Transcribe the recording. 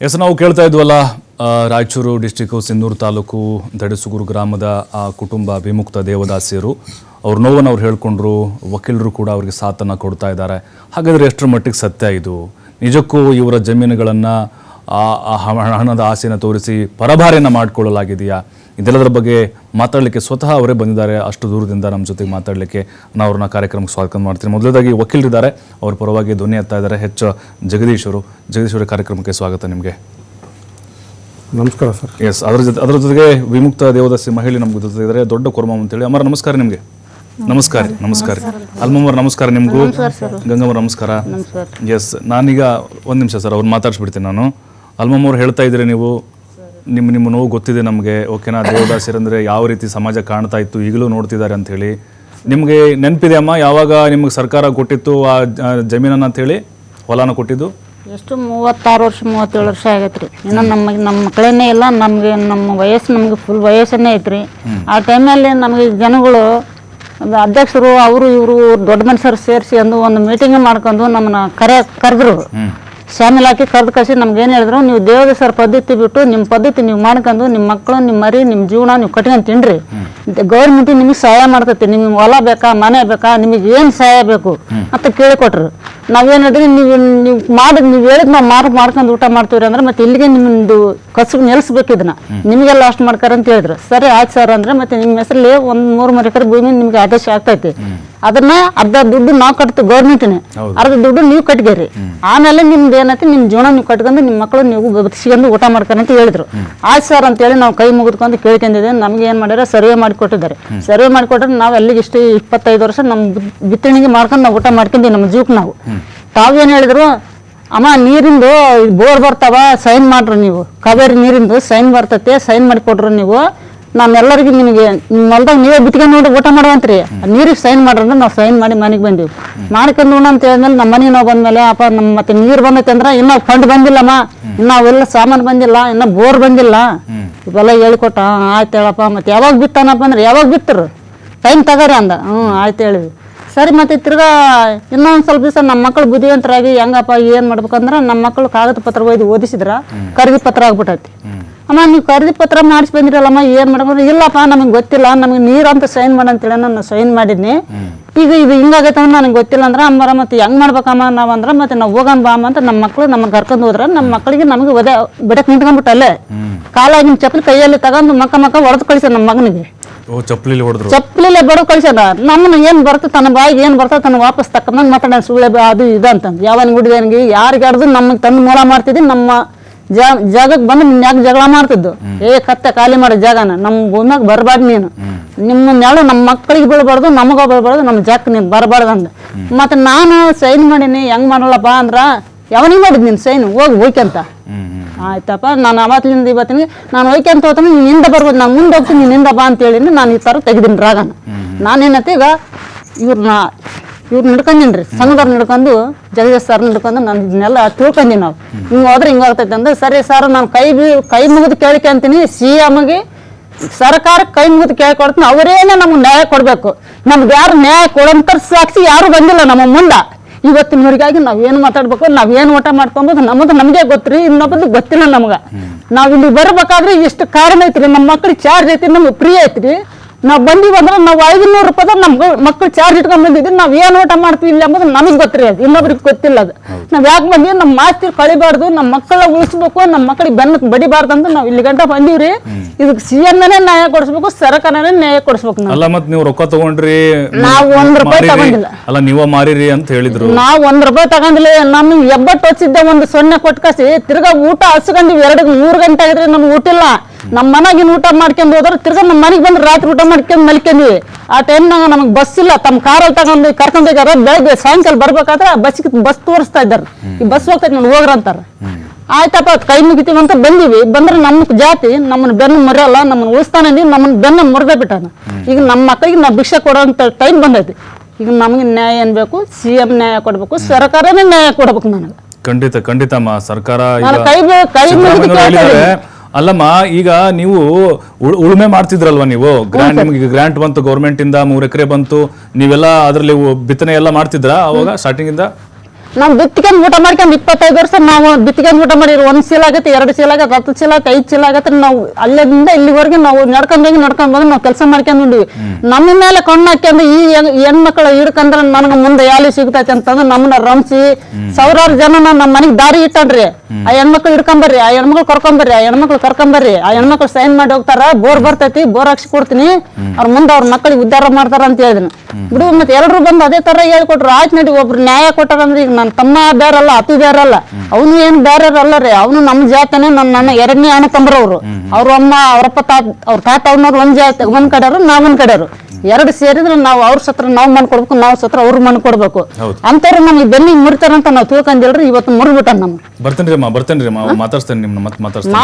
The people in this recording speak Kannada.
ಎಸ್ ನಾವು ಕೇಳ್ತಾ ಇದ್ವಲ್ಲ ರಾಯಚೂರು ಡಿಸ್ಟಿಕ್ಕು ಸಿಂಧೂರು ತಾಲೂಕು ದಡಸುಗೂರು ಗ್ರಾಮದ ಆ ಕುಟುಂಬ ವಿಮುಕ್ತ ದೇವದಾಸಿಯರು ಅವ್ರ ನೋವನ್ನು ಅವ್ರು ಹೇಳ್ಕೊಂಡ್ರು, ವಕೀಲರು ಕೂಡ ಅವರಿಗೆ ಸಾಥನ್ನು ಕೊಡ್ತಾ ಇದ್ದಾರೆ. ಹಾಗಾದರೆ ಎಷ್ಟರ ಮಟ್ಟಿಗೆ ಸತ್ಯ ಇದು? ನಿಜಕ್ಕೂ ಇವರ ಜಮೀನುಗಳನ್ನು ಹಣದ ಆಸೆಯನ್ನು ತೋರಿಸಿ ಪರಭಾರೆಯನ್ನು ಮಾಡಿಕೊಳ್ಳಲಾಗಿದೆಯಾ? ಇದೆಲ್ಲದರ ಬಗ್ಗೆ ಮಾತಾಡಲಿಕ್ಕೆ ಸ್ವತಃ ಅವರೇ ಬಂದಿದ್ದಾರೆ. ಅಷ್ಟು ದೂರದಿಂದ ನಮ್ಮ ಜೊತೆಗೆ ಮಾತಾಡಲಿಕ್ಕೆ ನಾವು ಅವ್ರನ್ನ ಕಾರ್ಯಕ್ರಮಕ್ಕೆ ಸ್ವಾಗತ ಮಾಡ್ತೀನಿ. ಮೊದಲದಾಗಿ ವಕೀಲರಿದ್ದಾರೆ, ಅವ್ರ ಪರವಾಗಿ ಧ್ವನಿ ಎತ್ತಾ ಇದ್ದಾರೆ ಎಚ್ ಜಗದೀಶ್ವರು. ಜಗದೀಶ್ವರ ಕಾರ್ಯಕ್ರಮಕ್ಕೆ ಸ್ವಾಗತ ನಿಮಗೆ. ನಮಸ್ಕಾರ ಸರ್. ಎಸ್, ಅದರ ಜೊತೆಗೆ ವಿಮುಕ್ತ ದೇವದಾಸಿ ಮಹಿಳೆ ನಮ್ಗೆ ಜೊತೆ ಇದ್ದಾರೆ, ದೊಡ್ಡ ಕೊರ್ಮ ಅಂತೇಳಿ. ಅಮರ ನಮಸ್ಕಾರ ನಿಮಗೆ. ನಮಸ್ಕಾರ. ನಮಸ್ಕಾರ ಅಲ್ಮಮ್ಮರ್, ನಮಸ್ಕಾರ ನಿಮಗೂ. ಗಂಗಮ್ಮರ ನಮಸ್ಕಾರ. ಎಸ್, ನಾನೀಗ ಒಂದು ನಿಮಿಷ ಸರ್ ಅವ್ರು ಮಾತಾಡ್ಸ್ಬಿಡ್ತೀನಿ ನಾನು. ಅಲ್ಮಮ್ಮವ್ರು ಹೇಳ್ತಾ ಇದ್ದೀರಿ ನೀವು, ನಿಮ್ಮ ನೋವು ಗೊತ್ತಿದೆ ನಮಗೆ, ಓಕೆನಾ? ದೇವದಾಸಿಯರಂದರೆ ಯಾವ ರೀತಿ ಸಮಾಜ ಕಾಣ್ತಾ ಇತ್ತು, ಈಗಲೂ ನೋಡ್ತಿದ್ದಾರೆ ಅಂಥೇಳಿ. ನಿಮಗೆ ನೆನಪಿದೆ ಅಮ್ಮ ಯಾವಾಗ ನಿಮಗೆ ಸರ್ಕಾರ ಕೊಟ್ಟಿತ್ತು ಆ ಜಮೀನನ್ನು ಅಂಥೇಳಿ, ಹೊಲನ ಕೊಟ್ಟಿದ್ದು? ಎಷ್ಟು 36 ವರ್ಷ 37 ವರ್ಷ ಆಗೈತೆ ರೀ. ಇನ್ನು ನಮ್ಮ ಮಕ್ಕಳೇನೇ ಇಲ್ಲ. ನಮಗೆ ನಮ್ಮ ವಯಸ್ಸು ನಮಗೆ ಫುಲ್ ವಯಸ್ಸನ್ನೇ ಐತ್ರಿ. ಆ ಟೈಮಲ್ಲಿ ನಮಗೆ ಜನಗಳು ಅಧ್ಯಕ್ಷರು ಅವರು ಇವರು ದೊಡ್ಡ ಮನುಷ್ಯರು ಸೇರಿಸಿ ಒಂದು ಮೀಟಿಂಗ್ ಮಾಡ್ಕೊಂಡು ನಮ್ಮನ್ನ ಕರೆದ್ರು, ಶಾಮಿಲ್ ಹಾಕಿ ಕರೆದು ಕಳಿಸಿ ನಮ್ಗೆ ಏನು ಹೇಳಿದ್ರು, ನೀವು ದೇವದಾಸರ ಪದ್ಧತಿ ಬಿಟ್ಟು ನಿಮ್ಮ ಪದ್ಧತಿ ನೀವು ಮಾಡ್ಕೊಂಡು ನಿಮ್ಮ ಮಕ್ಕಳು ನಿಮ್ಮ ಮರಿ ನಿಮ್ಮ ಜೀವನ ನೀವು ಕಟ್ಕೊಂಡು ತಿನ್ರಿ. ಗೌರ್ಮೆಂಟ್ ನಿಮಗೆ ಸಹಾಯ ಮಾಡ್ತೈತಿ. ನಿಮಗೆ ಹೊಲ ಬೇಕಾ ಮನೆ ಬೇಕಾ ನಿಮಗೆ ಏನು ಸಹಾಯ ಬೇಕು ಅಂತ ಕೇಳಿಕೊಟ್ರು. ನಾವೇನು ಹೇಳಿದ್ರಿ, ನೀವು ನೀವು ಹೇಳಿದ್ ನಾವು ಮಾಡ್ಕೊಂಡು ಊಟ ಮಾಡ್ತೀವ್ರಿ ಅಂದ್ರೆ ಮತ್ತೆ ಇಲ್ಲಿಗೆ ನಿಮ್ಮದು ಕಸುಬು ನಿಲ್ಲಿಸ್ಬೇಕು, ಇದನ್ನ ನಿಮಗೆಲ್ಲ ಅಷ್ಟು ಮಾಡ್ಕಾರ ಅಂತ ಹೇಳಿದ್ರು. ಸರಿ ಆಯ್ತು ಸರ್ ಅಂದ್ರೆ ಮತ್ತೆ ನಿಮ್ಮ ಹೆಸರಲ್ಲಿ 1-3 ಎಕರೆ ಭೂಮಿ ನಿಮ್ಗೆ ಆದೇಶ ಆಗ್ತೈತಿ. ಅದನ್ನ ಅರ್ಧ ದುಡ್ಡು ನಾವು ಕಟ್ತೀವಿ, ಗೌರ್ಮೆಂಟ್ನೇ ಅರ್ಧ ದುಡ್ಡು ನೀವು ಕಟ್ಗೇರಿ. ಆಮೇಲೆ ನಿಮ್ದು ಏನೈತಿ ನಿಮ್ಮ ಜೀವನ ನೀವು ಕಟ್ಕೊಂಡು ನಿಮ್ಮ ಮಕ್ಕಳು ನೀವು ಬದುಕಿಸ್ಕೊಂಡು ಊಟ ಮಾಡ್ತಾರೆ ಅಂತ ಹೇಳಿದ್ರು. ಆಯ್ತು ಸರ್ ಅಂತೇಳಿ ನಾವು ಕೈ ಮುಗಿದ್ಕೊಂಡು ಕೇಳ್ಕೊಂಡಿದ್ದೇವೆ. ನಮ್ಗೆ ಏನು ಮಾಡ್ಯಾರ, ಸರ್ವೆ ಮಾಡಿಕೊಟ್ಟಿದ್ದಾರೆ. ಸರ್ವೆ ಮಾಡಿಕೊಟ್ರೆ ನಾವು ಅಲ್ಲಿಗೆ ಇಷ್ಟು 25 ವರ್ಷ ನಮ್ಮ ಬಿತ್ತಣಿಗೆ ಮಾಡ್ಕೊಂಡು ನಾವು ಊಟ ಮಾಡ್ಕೊಂಡ್ವಿ ನಮ್ಮ ಜೀವಕ್ಕೆ ನಾವು. ತಾವೇನು ಹೇಳಿದ್ರು, ಅಮ್ಮ ನೀರಿಂದು ಬೋರ್ ಬರ್ತಾವ ಸೈನ್ ಮಾಡ್ರು, ನೀವು ಕಾವೇರಿ ನೀರಿಂದು ಸೈನ್ ಬರ್ತೈತೆ ಸೈನ್ ಮಾಡಿ ಕೊಟ್ರು ನೀವು. ನಾನೆಲ್ಲರಿಗೂ ನಿಮಗೆ ನಿಮ್ಮ ಹೊಲ್ದಾಗ ನೀವೇ ಬಿತ್ಕೊಂಡು ನೋಡಿ ಊಟ ಮಾಡುವಂತ್ರಿ, ನೀರಿಗೆ ಸೈನ್ ಮಾಡ್ರಂದ್ರೆ ನಾವು ಸೈನ್ ಮಾಡಿ ಮನೆಗೆ ಬಂದೀವಿ. ಮಾಡ್ಕೊಂಡು ಅಂತ ಹೇಳಿದ್ಮೇಲೆ ನಮ್ಮ ಮನೆಗೆ ನಾವು ಬಂದ್ಮೇಲೆ ಅಪ್ಪ ನಮ್ಮ ಮತ್ತೆ ನೀರು ಬಂದೈತೆ ಅಂದ್ರೆ ಇನ್ನೂ ಫಂಡ್ ಬಂದಿಲ್ಲಮ್ಮ, ಇನ್ನು ಅವೆಲ್ಲ ಸಾಮಾನು ಬಂದಿಲ್ಲ, ಇನ್ನು ಬೋರ್ ಬಂದಿಲ್ಲ, ಇವೆಲ್ಲ ಹೇಳ್ಕೊಟ್ಟ. ಆಯ್ತು ಹೇಳಪ್ಪ, ಮತ್ತೆ ಯಾವಾಗ ಬಿತ್ತಾನಪ್ಪ ಅಂದ್ರೆ ಯಾವಾಗ ಬಿತ್ತರು ಟೈಮ್ ತಗೋರಿ ಅಂದ. ಆಯ್ತು ಹೇಳಿದ್ವಿ. ಸರಿ ಮತ್ತೆ ತಿರ್ಗಾ ಇನ್ನೊಂದು ಸ್ವಲ್ಪ ದಿವಸ ನಮ್ಮ ಮಕ್ಕಳು ಬುದ್ಧಿವಂತರಾಗಿ ಹೆಂಗಪ್ಪ ಏನು ಮಾಡ್ಬೇಕಂದ್ರೆ ನಮ್ಮ ಮಕ್ಕಳು ಕಾಗದ ಪತ್ರ ಒಯ್ದು ಓದಿಸಿದ್ರ ಖರೀದಿ ಪತ್ರ ಆಗ್ಬಿಟ್ಟೈತಿ. ಅಮ್ಮ ನೀವು ಖರೀದಿ ಪತ್ರ ಮಾಡಿಸಿ ಬಂದಿರಲ್ಲಮ್ಮ ಏನು ಮಾಡ್ಬೇಕು? ಇಲ್ಲಪ್ಪ ನಮಗೆ ಗೊತ್ತಿಲ್ಲ, ನಮಗೆ ನೀರು ಅಂತ ಸೈನ್ ಮಾಡಂತೇಳಿ ನಾನು ಸೈನ್ ಮಾಡಿದ್ನಿ. ಈಗ ಇದು ಹಿಂಗಾಗೈತೆ ಅಂದ್ರೆ ನನಗೆ ಗೊತ್ತಿಲ್ಲ ಅಂದ್ರೆ ಅಮ್ಮರ ಮತ್ತೆ ಹೆಂಗೆ ಮಾಡ್ಬೇಕಮ್ಮ ನಾವು ಅಂದ್ರೆ ಮತ್ತೆ ನಾವು ಹೋಗೋಣ ಬಾಮ ಅಂತ ನಮ್ಮ ಮಕ್ಕಳು ನಮ್ಮನ್ನು ಕರ್ಕೊಂಡು ಹೋದ್ರೆ ನಮ್ಮ ಮಕ್ಕಳಿಗೆ ನಮಗೆ ಬಿಡಕ್ಕೆ ನಿಂತ್ಕೊಂಡ್ಬಿಟ್ಟು ಅಲ್ಲೇ ಕಾಲಾಗಿನ ಚಪ್ಪಲಿ ಕೈಯಲ್ಲಿ ತಗೊಂಡು ಮಕ್ಕ ಹೊಡೆದು ಕಳಿಸ ನಮ್ಮ ಮಗನಿಗೆ. ಚಪ್ಪಲಿಲೆ ಬಡದು ಕಳಿಸ್ಯಾನ. ನಮ್ಮನ್ನ ಏನು ಬರ್ತದೆ ತನ್ನ ಬಾಯಿಗೆ ಏನು ಬರ್ತದೆ ತನ್ನ ವಾಪಸ್ ತಕ್ಕಂದು ಮಾತಾಡ ಸುಳ್ಳೆ ಅದು ಇದು ಅಂತಂದು ಯಾವನಿಗೆ ಹುಡುಗನಿಗೆ ಯಾರಿಗೆ ಆಡ್ದು ನಮಗೆ ತಂದು ಮೂಲ ಮಾಡ್ತಿದ್ವಿ. ನಮ್ಮ ಜಾಗಕ್ಕೆ ಬಂದು ನಿನ್ನ ಯಾಕೆ ಜಗಳ ಮಾಡ್ತಿದ್ದು, ಕತ್ತೆ ಖಾಲಿ ಮಾಡೋ ಜಾಗನ ನಮ್ಮ ಭೂಮಿಯಾಗ ಬರಬಾರ್ದು, ನೀನು ನಿಮ್ಮನ್ನೆಲ್ಲ ನಮ್ಮ ಮಕ್ಕಳಿಗೆ ಬೀಳ್ಬಾರ್ದು ನಮಗ ಬೀಳ್ಬಾರ್ದು, ನಮ್ಮ ಜಾಗಕ್ಕೆ ನೀನು ಬರಬಾರ್ದು ಅಂದ. ಮತ್ತೆ ನಾನು ಸೈನ್ ಮಾಡೀನಿ, ಹೆಂಗ್ ಮಾಡಲ್ಲಪ್ಪ ಅಂದ್ರ ಯಾವನಿಗೆ ಮಾಡಿದ್ ನೀನು ಸೈನ್ ಹೋಯ್ಕಂತ. ಆಯ್ತಪ್ಪ, ನಾನು ಅವತ್ತಿನಿಂದ ಇವತ್ತಿನ ನಾನು ಹೋಯ್ಕಂತ ಹೋಗ್ತಾನೆ, ನೀನು ಹಿಂದೆ ಬರ್ಬೋದು, ನಾನು ಮುಂದೆ ಹೋಗ್ತೀನಿ, ನೀನು ಹಿಂದೆ ಬಾ ಅಂತ ಹೇಳಿನಿ. ನಾನು ಈ ಥರ ತೆಗೆದೀನಿ ರಾಗನ. ನಾನೇನತ್ತೆ ಈಗ ಇವ್ರು ನಡ್ಕೊಂಡೀನಿ, ಸಂಘದವ್ರು ನಡ್ಕೊಂಡು ಜಗದೀಶ್ ಸರ್ ನಡ್ಕೊಂಡು ನಾನು ಇದನ್ನೆಲ್ಲ ತಿಳ್ಕೊಂಡಿ. ನಾವು ಹಿಂಗೆ ಹೋದ್ರೆ ಹಿಂಗೆ ಆಗ್ತೈತೆ ಅಂದ್ರೆ ಸರಿ ಸರ್ ನಾನು ಕೈ ಮುಗಿದು ಕೇಳ್ಕೊಂತೀನಿ. CMಗೆ ಸರ್ಕಾರಕ್ಕೆ ಕೈ ಮುಗಿದು ಕೇಳ್ಕೊಡ್ತೀನಿ, ಅವರೇನೆ ನಮ್ಗೆ ನ್ಯಾಯ ಕೊಡಬೇಕು. ನಮ್ಗೆ ಯಾರು ನ್ಯಾಯ ಕೊಡೋಂಥ ಸಾಕ್ಷಿ ಯಾರು ಬಂದಿಲ್ಲ ನಮ್ಮ ಮುಂದೆ. ಇವತ್ತಿನವರಿಗಾಗಿ ನಾವೇನು ಮಾತಾಡ್ಬೇಕು, ನಾವೇನು ಊಟ ಮಾಡ್ಕೊಬೋದು ನಮಗೆ ಗೊತ್ತ್ರಿ, ಇನ್ನೊಬ್ಬದು ಗೊತ್ತಿಲ್ಲ ನಮ್ಗೆ. ನಾವು ಇಲ್ಲಿ ಬರ್ಬೇಕಾದ್ರೆ ಇಷ್ಟು ಕಾರಣ ಐತ್ರಿ, ನಮ್ಮ ಮಕ್ಳಿಗೆ ಚಾರ್ಜ್ ಐತಿ, ನಮ್ಗೆ ಫ್ರೀ ಐತ್ರಿ. ನಾವು ಬಂದೀವಂದ್ರೆ ನಾವು 500 ರೂಪಾಯಿ ನಮ್ಮ ಮಕ್ಕಳು ಚಾರ್ಜ್ ಇಟ್ಕೊಂಡ್ ಬಂದಿದ್ದೀವಿ. ನಾವು ಏನು ಊಟ ಮಾಡ್ತೀವಿ ಇಲ್ಲ ಎಂಬುದು ನಮಗೆ ಗೊತ್ತಿರಿ, ಅದು ಇನ್ನೊಬ್ರಿಗೆ ಗೊತ್ತಿಲ್ಲ. ಅದು ನಾವು ಯಾಕೆ ಬಂದೀವಿ, ನಮ್ಮ ಮಾಸ್ತಿ ಕಳಿಬಾರ್ದು, ನಮ್ಮ ಮಕ್ಕಳ ಉಳಿಸ್ಬೇಕು, ನಮ್ಮ ಮಕ್ಕಳಿಗೆ ಬೆನ್ನಕ್ಕೆ ಬಡಿಬಾರ್ದು ಅಂತ ನಾವು ಇಲ್ಲಿ ಗಂಟ ಬಂದೀವ್ರಿ. ಇದಕ್ಕೆ CMನೇ ನ್ಯಾಯ ಕೊಡಿಸ್ಬೇಕು, ಸರ್ಕಾರನೇ ನ್ಯಾಯ ಕೊಡಿಸ್ಬೇಕು. ನೀವು ರೊಕ್ಕ ತಗೊಂಡ್ರಿ, ನಾವು 1 ರೂಪಾಯಿ ತಗೊಂಡಿಲ್ಲ. ಅಲ್ಲ ನೀವು ಮಾರಿರಿ ಅಂತ ಹೇಳಿದ್ರು. ನಾವು 1 ರೂಪಾಯಿ ತಗೊಂಡಿಲ್ಲ. ನಮ್ಗೆ ಎಬ್ಬಟ್ಟು ಹೊಚ್ಚಿದ್ದೆ 1 ಸೊನ್ನೆ ಕೊಟ್ಟು ಕಸಿ ತಿರ್ಗಾ ಊಟ ಹಸ್ಕೊಂಡಿವಿ. 2-3 ಗಂಟೆ ಆಗಿದ್ರೆ ನಮ್ಗೆ ಊಟ ಇಲ್ಲ. ನಮ್ಮ ಮನೆಗಿನ ಊಟ ಮಾಡ್ಕೊಂಡು ಹೋದ್ರೆ ತಿರ್ಗಾ ನಮ್ಮ ಮನೆಗೆ ಬಂದ್ರೆ ರಾತ್ರಿ ಊಟ ಮಾಡ್ಕೊಂಡು ಮಲ್ಕೊಂಡ್ವಿ. ಆ ಟೈಮ್ನಾಗ ನಮಗೆ ಬಸ್ ಇಲ್ಲ, ತಮ್ಮ ಕಾರಲ್ಲಿ ತಗೊಂಡು ಕರ್ಕೊಂಡು ಹೋಗ್ಯಾರ. ಬೆಳಗ್ಗೆ ಸಾಯಂಕಾಲ ಬರ್ಬೇಕಾದ್ರೆ ಬಸ್ ತೋರಿಸ್ತಾ ಇದ್ದಾರೆ, ಈ ಬಸ್ ಹೋಗ್ತೈತೆ ನೋಡಿ ಹೋಗ್ರಂತಾರ. ಆಯ್ತಪ್ಪ ಕೈ ಮುಗಿತೀವಿ ಅಂತ ಬಂದಿವಿ. ಬಂದ್ರೆ ನಮ್ಮ ಜಾತಿ ನಮ್ಮನ್ನ ಬೆನ್ನು ಮರೆಯಲ್ಲ, ನಮ್ಮನ್ನ ಉಳಿಸ್ತಾನೆ, ನಮ್ಮನ್ನ ಬೆನ್ನ ಮುರಿದೇ ಬಿಟ್ಟಾನ. ಈಗ ನಮ್ಮ ಮಕ್ಕಳಿಗೆ ನಾವು ಭಿಕ್ಷೆ ಕೊಡೋಂಥ ಟೈಮ್ ಬಂದೈತಿ. ಈಗ ನಮಗೆ ನ್ಯಾಯ ಏನ್ ಬೇಕು, CM ನ್ಯಾಯ ಕೊಡ್ಬೇಕು, ಸರ್ಕಾರನೇ ನ್ಯಾಯ ಕೊಡ್ಬೇಕು. ನನಗೆ ಖಂಡಿತಮ್ಮ ಸರ್ಕಾರ ಕೈ ಮುಗಿದು ಅಲ್ಲಮ್ಮ, ಈಗ ನೀವು ಉಳುಮೆ ಮಾಡ್ತಿದ್ರಲ್ವಾ ನೀವು? ನಿಮಗೆ ಗ್ರಾಂಟ್ ಬಂತು ಗೌರ್ಮೆಂಟ್ ಇಂದ, 3 ಎಕರೆ ಬಂತು, ನೀವೆಲ್ಲ ಅದರಲ್ಲಿ ಬಿತ್ತನೆ ಎಲ್ಲ ಮಾಡ್ತಿದ್ರಾ ಅವಾಗ ಸ್ಟಾರ್ಟಿಂಗ್ ಇಂದ? ನಾವು ಬಿತ್ತಿಗೆಂದು ಊಟ ಮಾಡ್ಕೊಂಡು 25 ವರ್ಷ ನಾವು ಬಿತ್ತಿಗೆಂದು ಊಟ ಮಾಡಿರಿ. 1 ಚೀಲ ಆಗತ್ತೆ, 2 ಚೀಲ ಆಗತ್ತೆ, 10 ಚೀಲ ಆಗತ್ತೆ, 5 ಚೀಲ ಆಗತ್ತೆ. ನಾವು ಅಲ್ಲಿಂದ ಇಲ್ಲಿವರೆಗೆ ನಾವು ನಡ್ಕೊಂಡ್ ಬಂದು ನಾವು ಕೆಲಸ ಮಾಡ್ಕೊಂಡಿವಿ. ನಮ್ಮ ಮೇಲೆ ಕಣ್ಣು ಹಾಕ್ಯಂದು ಈ ಹೆಣ್ಮಕ್ಳು ಹಿಡ್ಕಂದ್ರ ನನಗ ಮುಂದೆ ಯಾಲಿ ಸಿಗ್ತೈತೆ ಅಂತಂದ್ರೆ ನಮ್ಮನ್ನ ರಂಸಿ ಸಾವಿರಾರು ಜನ ನಮ್ಮ ಮನೆಗೆ ದಾರಿ ಇಟ್ಟನ್ರಿ. ಆ ಹೆಣ್ಮಕ್ಳು ಹಿಡ್ಕೊಂಬರ್ರಿ, ಆ ಹೆಣ್ಮಕ್ಳು ಕರ್ಕೊಂಬರ್ರಿ, ಆ ಹೆಣ್ಮಕ್ಳು ಕರ್ಕೊಂಬರ್ರಿ, ಆ ಹೆಣ್ಮಕ್ಳು ಸೈನ್ ಮಾಡಿ ಹೋಗ್ತಾರ. ಬೋರ್ ಬರ್ತೈತಿ, ಬೋರ್ ಹಾಕ್ಸಿ ಕೊಡ್ತೀನಿ, ಅವ್ರ ಮುಂದೆ ಅವ್ರ ಮಕ್ಕಳಿಗೆ ಉದ್ಧಾರ ಮಾಡ್ತಾರ ಅಂತ ಹೇಳಿದ್ನು. ಬಿಡು, ಮತ್ತೆ ಎಲ್ಲರೂ ಬಂದು ಅದೇ ತರ ಹೇಳ್ಕೊಟ್ರು. ಆಯ್ತು ನಡಿ, ಒಬ್ರು ನ್ಯಾಯ ಕೊಟ್ಟಾರಂದ್ರೆ ಈಗ ನನ್ನ ತಮ್ಮ ಬೇರಲ್ಲ, ಅತಿ ಬೇರಲ್ಲ, ಅವನು ಏನು ಬೇರೆ ಅಲ್ಲ ರೀ. ಅವನು ನಮ್ಮ ಜಾತನೇ, ನನ್ನ 2ನೇ ಅಣ್ಣ ತಮ್ಮರವ್ರು. ಅವ್ರ ಅಮ್ಮ ಅವ್ರಪ್ಪ ಅವ್ರ ತಾತ ಅವ್ನವ್ರು ಒಂದ್ ಜಾತಿ, ಒಂದ್ ಕಡೆಯವರು, ನಾವೊಂದ್ ಕಡೆಯವರು. 2 ಸೇರಿದ್ರೆ ನಾವು ಅವ್ರ ಸತ್ರ ನಾವು ಮಣ್ಣು ಕೊಡ್ಬೇಕು, ನಾವು ಸತ್ರ ಅವ್ರು ಮಣ್ಣು ಕೊಡ್ಬೇಕು. ಅಂತವ್ರು ನಮ್ಗೆ ಬೆನ್ನಿಗೆ ಮುರಿತಾರಂತ ನಾವು ತಿಳ್ಕೊಂಡಿಲ್ರಿ. ಇವತ್ತು ಮುರಿಬಿಟ್ಟ ನಮ್ಗೆ. ಬರ್ತೇನ್ರಿ ಅಮ್ಮ, ಮಾತಾಡ್ಸ್ತೇನೆ ನಿಮ್ನ ಮತ್ತೆ ಮಾತಾಡ್ಸ್ತೇನೆ.